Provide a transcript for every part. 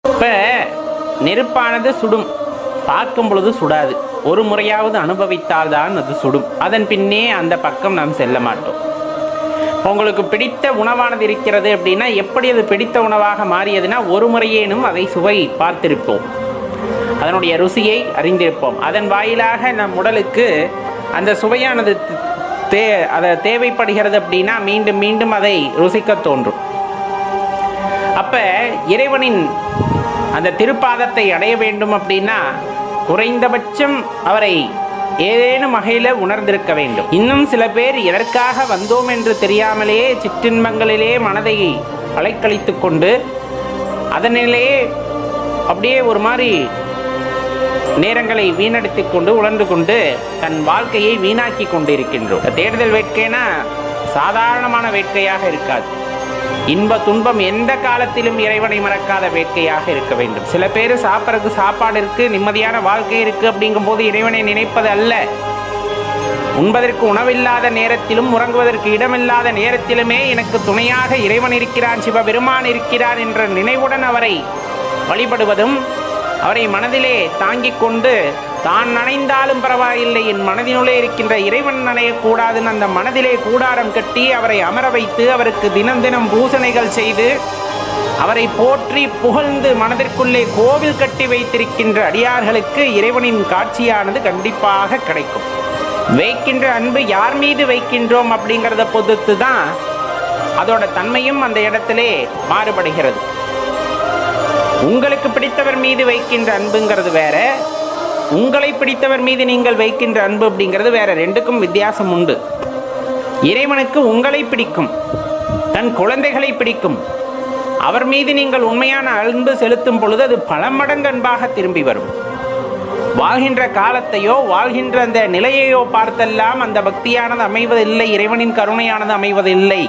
இப்போ நெருப்பானது சுடும், பார்க்கும் பொழுது சுடாது. ஒரு முறையாவது அனுபவித்தால்தான் அது சுடும். அதன் பின்னே அந்த பக்கம் நாம் செல்ல மாட்டோம். உங்களுக்கு பிடித்த உணவானது இருக்கிறது அப்படின்னா எப்படி அது பிடித்த உணவாக மாறியதுன்னா ஒரு முறையேனும் அதை சுவை பார்த்திருப்போம், அதனுடைய ருசியை அறிந்திருப்போம். அதன் வாயிலாக நம் உடலுக்கு அந்த சுவையானது அதை தேவைப்படுகிறது அப்படின்னா மீண்டும் மீண்டும் அதை ருசிக்க தோன்றும். அப்போ இறைவனின் அந்த திருப்பாதத்தை அடைய வேண்டும் அப்படின்னா குறைந்தபட்சம் அவரை ஏதேனும் வகையில் உணர்ந்திருக்க வேண்டும். இன்னும் சில பேர் எதற்காக வந்தோம் என்று தெரியாமலே சிற்றின்பங்களிலே மனதை அலைக்கழித்து கொண்டு அதனிலேயே அப்படியே ஒரு மாதிரி நேரங்களை வீணடித்து கொண்டு உணர்ந்து கொண்டு தன் வாழ்க்கையை வீணாக்கி கொண்டு இருக்கின்றோம். தேடுதல் வேட்கைனா சாதாரணமான வேட்கையாக இருக்காது. இன்ப துன்பம் எந்த காலத்திலும் இறைவனை மறக்காத வேட்கையாக இருக்க வேண்டும். சில பேர் சாப்பிட்றதுக்கு சாப்பாடு இருக்கு, நிம்மதியான வாழ்க்கை இருக்கு அப்படிங்கும் போது இறைவனை நினைப்பது அல்ல. உண்பதற்கு உணவில்லாத நேரத்திலும் உறங்குவதற்கு இடமில்லாத நேரத்திலுமே எனக்கு துணையாக இறைவன் இருக்கிறான், சிவபெருமான் இருக்கிறான் என்ற நினைவுடன் அவரை வழிபடுவதும், அவரை மனதிலே தாங்கிக் கொண்டு தான் நனைந்தாலும் பரவாயில்லை, என் மனதினுள்ளே இருக்கின்ற இறைவன் நனையக்கூடாதுன்னு அந்த மனதிலே கூடாரம் கட்டி அவரை அமர வைத்து அவருக்கு தினம் தினம் பூசணைகள் செய்து அவரை போற்றி புகழ்ந்து மனதிற்குள்ளே கோவில் கட்டி வைத்திருக்கின்ற அடியார்களுக்கு இறைவனின் காட்சியானது கண்டிப்பாக கிடைக்கும். வைக்கின்ற அன்பு யார் மீது வைக்கின்றோம் அப்படிங்கிறத பொறுத்து தான் அதோட தன்மையும் அந்த இடத்திலே மாறுபடுகிறது. உங்களுக்கு பிடித்தவர் மீது வைக்கின்ற அன்புங்கிறது வேற, உங்களை பிடித்தவர் மீது நீங்கள் வைக்கின்ற அன்பு அப்படிங்கிறது வேற. ரெண்டுக்கும் வித்தியாசம் உண்டு. இறைவனுக்கு உங்களை பிடிக்கும், தன் குழந்தைகளை பிடிக்கும். அவர் மீது நீங்கள் உண்மையான அன்பு செலுத்தும் பொழுது அது பல மடங்கு அன்பாக திரும்பி வரும். வாழ்கின்ற காலத்தையோ வாழ்கின்ற அந்த நிலையையோ பார்த்தெல்லாம் அந்த பக்தியானது அமைவதில்லை, இறைவனின் கருணையானது அமைவதில்லை.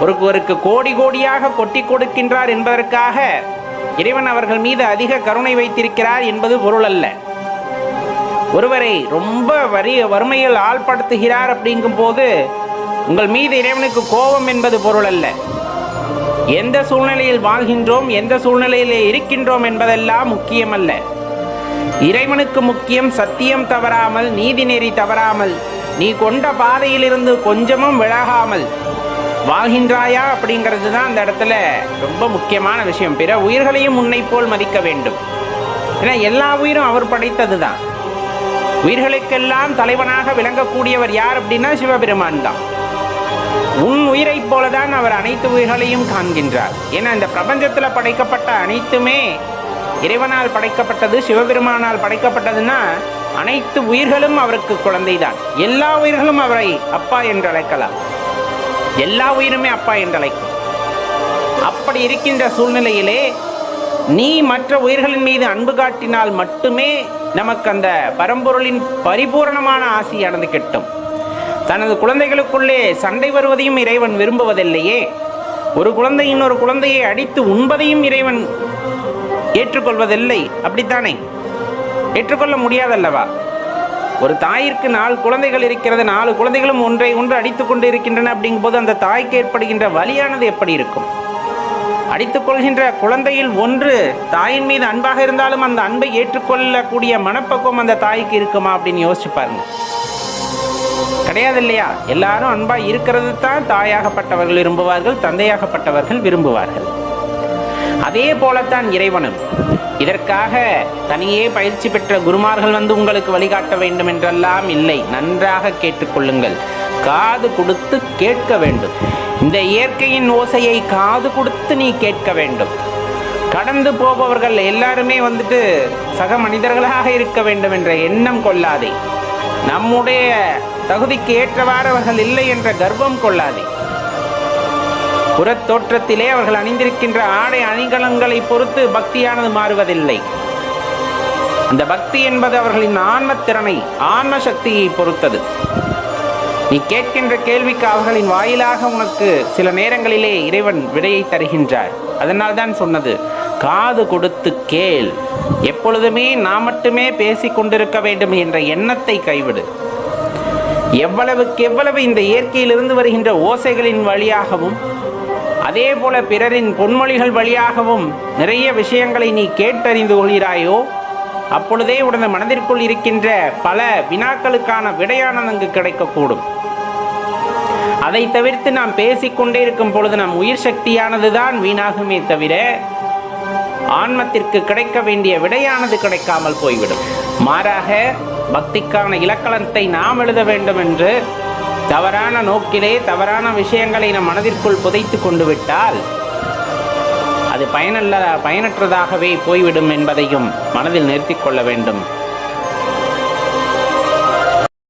ஒருவருக்கு கோடி கோடியாக கொட்டி கொடுக்கின்றார் என்பதற்காக இறைவன் அவர்கள் மீது அதிக கருணை வைத்திருக்கிறார் என்பது பொருள் அல்ல. ஒருவரை ரொம்ப வறுமையில் ஆள்படுத்துகிறார் அப்படிங்கும் போது உங்கள் மீது இறைவனுக்கு கோபம் என்பது பொருள் அல்ல. எந்த சூழ்நிலையில் வாழ்கின்றோம், எந்த சூழ்நிலையில் இருக்கின்றோம் என்பதெல்லாம் முக்கியமல்ல. இறைவனுக்கு முக்கியம் சத்தியம் தவறாமல், நீதி நெறி தவறாமல், நீ கொண்ட பாதையிலிருந்து கொஞ்சமும் விலகாமல் வாழ்கின்றாயா அப்படிங்கிறது தான் அந்த இடத்துல ரொம்ப முக்கியமான விஷயம். பிற உயிர்களையும் உன்னை போல் மதிக்க வேண்டும். ஏன்னா எல்லா உயிரும் அவர் படைத்தது தான். உயிர்களுக்கெல்லாம் தலைவனாக விளங்கக்கூடியவர் யார் அப்படின்னா சிவபெருமான் தான். உன் உயிரை போலதான் அவர் அனைத்து உயிர்களையும் காண்கின்றார். ஏன்னா இந்த பிரபஞ்சத்தில் படைக்கப்பட்ட அனைத்துமே இறைவனால் படைக்கப்பட்டது, சிவபெருமானால் படைக்கப்பட்டதுன்னா அனைத்து உயிர்களும் அவருக்கு குழந்தை தான். எல்லா உயிர்களும் அவரை அப்பா என்று அழைக்கலாம், எல்லா உயிருமே அப்பா என்று அழைக்கும். அப்படி இருக்கின்ற சூழ்நிலையிலே நீ மற்ற உயிர்களின் மீது அன்பு காட்டினால் மட்டுமே நமக்கு அந்த பரம்பொருளின் பரிபூரணமான ஆசியானது கிட்டும். தனது குழந்தைகளுக்குள்ளே சண்டை வருவதையும் இறைவன் விரும்புவதில்லையே. ஒரு குழந்தை இன்னொரு குழந்தையை அடித்து உண்பதையும் இறைவன் ஏற்றுக்கொள்வதில்லை. அப்படித்தானே? ஏற்றுக்கொள்ள முடியாதல்லவா? ஒரு தாயிற்கு 4 குழந்தைகள் இருக்கிறது, 4 குழந்தைகளும் ஒன்றை ஒன்று அடித்து கொண்டு இருக்கின்றன அப்படிங்கும் போது அந்த தாய்க்கு ஏற்படுகின்ற வலியானது எப்படி இருக்கும்? அடித்துக் கொள்கின்ற குழந்தையில் ஒன்று தாயின் மீது அன்பாக இருந்தாலும் அந்த அன்பை ஏற்றுக்கொள்ளக்கூடிய மனப்பக்குவம் அந்த தாய்க்கு இருக்குமா அப்படின்னு யோசிச்சு பாருங்க. கிடையாது இல்லையா? எல்லாரும் அன்பா இருக்கிறது தான் தாயாகப்பட்டவர்கள் விரும்புவார்கள், தந்தையாகப்பட்டவர்கள் விரும்புவார்கள். அதே போலத்தான் இறைவனும். இதற்காக தனியே பயிற்சி பெற்ற குருமார்கள் வந்து உங்களுக்கு வழிகாட்ட வேண்டும் என்றெல்லாம் இல்லை. நன்றாக கேட்டுக்கொள்ளுங்கள், காது கொடுத்து கேட்க வேண்டும். இந்த இயற்கையின் ஓசையை காது கொடுத்து நீ கேட்க வேண்டும். கடந்து போபவர்கள் எல்லாருமே வந்துட்டு சக மனிதர்களாக இருக்க வேண்டும் என்ற எண்ணம் கொள்ளாதே. நம்முடைய தகுதிக்கு ஏற்றவாறு அவர்கள் இல்லை என்ற கர்வம் கொள்ளாதே. புறத்தோற்றத்திலே அவர்கள் அணிந்திருக்கின்ற ஆடை அணிகலன்களை பொறுத்து பக்தியானது மாறுவதில்லை. அந்த பக்தி என்பது அவர்களின் ஆன்மத்திறனை, ஆன்ம சக்தியை பொறுத்தது. நீ கேட்கின்ற கேள்விக்கு அவர்களின் வாயிலாக உனக்கு சில நேரங்களிலே இறைவன் விடையை தருகின்றார். அதனால் தான் சொன்னது, காது கொடுத்து கேள். எப்பொழுதுமே நாம் மட்டுமே பேசிக் கொண்டிருக்க வேண்டும் என்ற எண்ணத்தை கைவிடு. எவ்வளவுக்கு எவ்வளவு இந்த இயற்கையிலிருந்து வருகின்ற ஓசைகளின் வழியாகவும் அதே போல பிறரின் பொன்மொழிகள் வழியாகவும் நிறைய விஷயங்களை நீ கேட்டறிந்து கொள்கிறாயோ, அப்பொழுதே உனது மனதிற்குள் இருக்கின்ற பல வினாக்களுக்கான விடையானது அங்கு கிடைக்கக்கூடும். அதை தவிர்த்து நாம் பேசிக்கொண்டே இருக்கும் பொழுது நம் உயிர் சக்தியானது தான் வீணாகுமே தவிர ஆன்மத்திற்கு கிடைக்க வேண்டிய விடையானது கிடைக்காமல் போய்விடும். மாறாக பக்திக்கான இலக்கணத்தை நாம் எழுத வேண்டும் என்று தவறான நோக்கிலே தவறான விஷயங்களை நம் மனதிற்குள் புதைத்து கொண்டு விட்டால் அது பயனற்றதாகவே போய்விடும் என்பதையும் மனதில் நிறுத்திக் கொள்ள வேண்டும்.